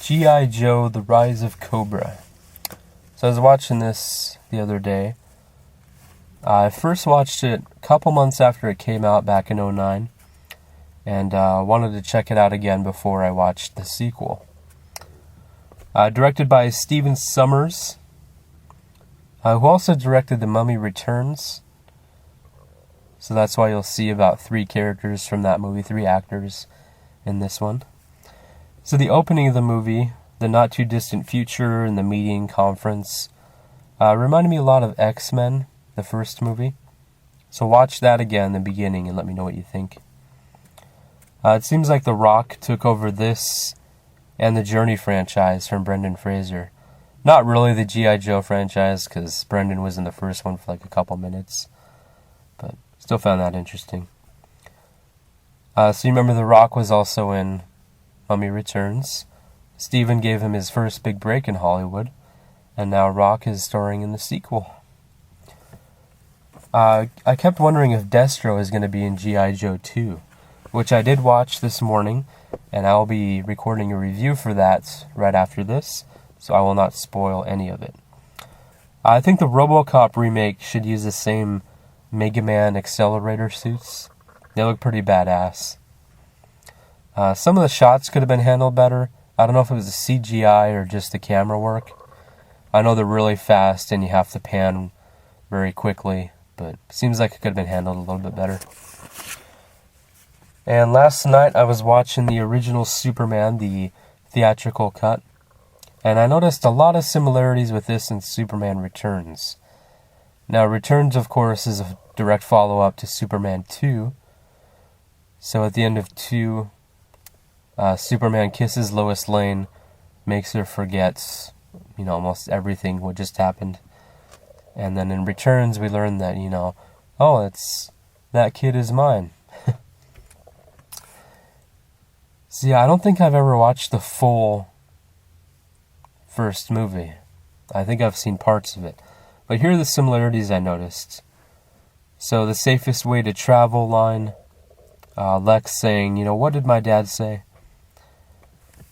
G.I. Joe, The Rise of Cobra. So I was watching this the other day. I first watched it a couple months after it came out back in 2009. And wanted to check it out again before I watched the sequel. Directed by Stephen Sommers, who also directed The Mummy Returns. So that's why you'll see about 3 characters from that movie, 3 actors in this one. So the opening of the movie, the not too distant future and the meeting conference, reminded me a lot of X-Men, the first movie. So watch that again in the beginning and let me know what you think. It seems like The Rock took over this and the Journey franchise from Brendan Fraser. Not really the G.I. Joe franchise, because Brendan was in the first one for like a couple minutes. But still found that interesting. So you remember The Rock was also in Mummy Returns. Steven gave him his first big break in Hollywood. And now Rock is starring in the sequel. I kept wondering if Destro is going to be in G.I. Joe 2. Which I did watch this morning. And I'll be recording a review for that right after this. So I will not spoil any of it. I think the RoboCop remake should use the same Mega Man accelerator suits. They look pretty badass. Some of the shots could have been handled better. I don't know if it was the CGI or just the camera work. I know they're really fast and you have to pan very quickly, but it seems like it could have been handled a little bit better. And last night I was watching the original Superman, the theatrical cut, and I noticed a lot of similarities with this and Superman Returns. Now, Returns, of course, is a direct follow-up to Superman 2. So at the end of 2, Superman kisses Lois Lane, makes her forget, almost everything what just happened. And then in Returns, we learn that, that kid is mine. So yeah, I don't think I've ever watched the full first movie. I think I've seen parts of it. But here are the similarities I noticed. So the safest way to travel line, Lex saying, what did my dad say?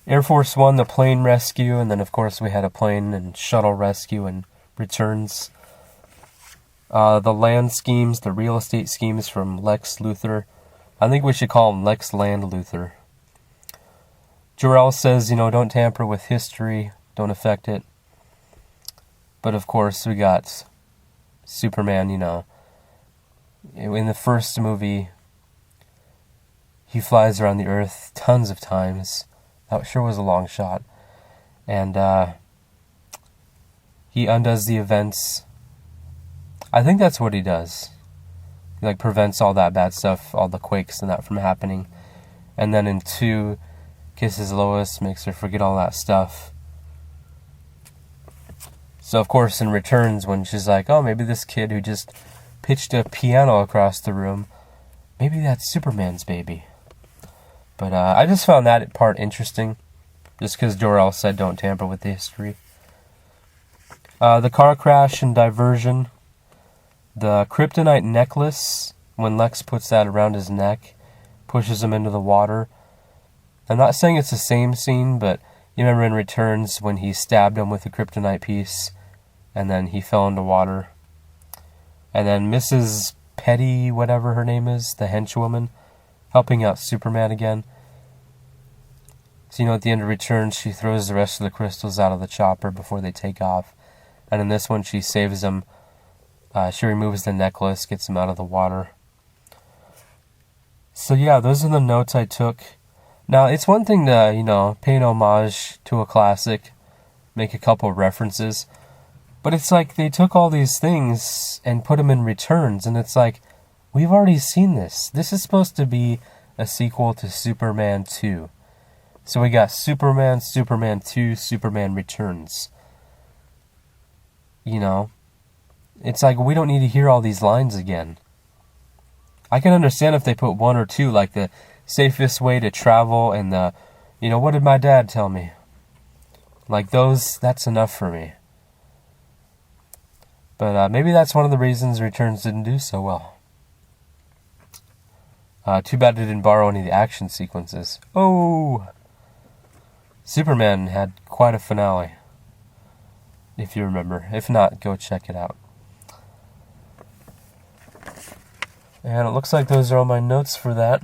Air Force One, the plane rescue, and then of course we had a plane and shuttle rescue and Returns. The land schemes, the real estate schemes from Lex Luthor. I think we should call him Lex Land Luthor. Jor-El says, don't tamper with history, don't affect it. But of course we got Superman, in the first movie, he flies around the earth tons of times. That sure was a long shot. And he undoes the events. I think that's what he does. He prevents all that bad stuff, all the quakes and that from happening. And then in 2, kisses Lois, makes her forget all that stuff. So of course in Returns, when she's like, oh, maybe this kid who just pitched a piano across the room, maybe that's Superman's baby. But I just found that part interesting, just because Jor-El said don't tamper with the history. The car crash and diversion. The kryptonite necklace, when Lex puts that around his neck, pushes him into the water. I'm not saying it's the same scene, but you remember in Returns when he stabbed him with a kryptonite piece, and then he fell into water. And then Mrs. Petty, whatever her name is, the henchwoman, helping out Superman again. So at the end of Returns, she throws the rest of the crystals out of the chopper before they take off. And in this one, she saves him. She removes the necklace, gets him out of the water. So yeah, those are the notes I took. Now, it's one thing to, pay an homage to a classic, make a couple of references, but it's like they took all these things and put them in Returns, and it's like, we've already seen this. This is supposed to be a sequel to Superman 2. So we got Superman, Superman 2, Superman Returns. It's like, we don't need to hear all these lines again. I can understand if they put 1 or 2, like the safest way to travel and the, what did my dad tell me? Like those, that's enough for me. But maybe that's one of the reasons Returns didn't do so well. Too bad it didn't borrow any of the action sequences. Oh! Superman had quite a finale, if you remember. If not, go check it out. And it looks like those are all my notes for that.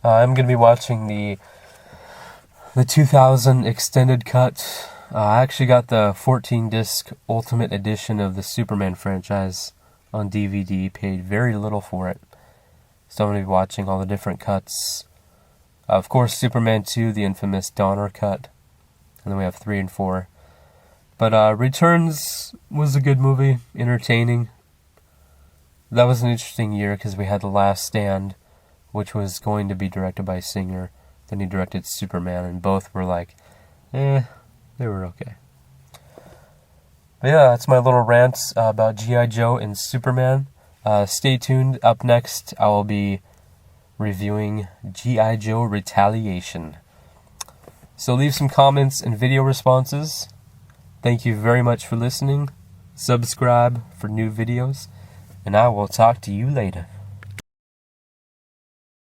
I'm going to be watching the 2000 extended cut. I actually got the 14-disc Ultimate Edition of the Superman franchise on DVD, paid very little for it. So I'm going to be watching all the different cuts. Of course, Superman 2, the infamous Donner cut. And then we have 3 and 4. But Returns was a good movie, entertaining. That was an interesting year because we had The Last Stand, which was going to be directed by Singer. Then he directed Superman, and both were like, they were okay. But yeah, that's my little rant about G.I. Joe and Superman. Stay tuned. Up next, I will be reviewing G.I. Joe Retaliation. So leave some comments and video responses. Thank you very much for listening. Subscribe for new videos. And I will talk to you later.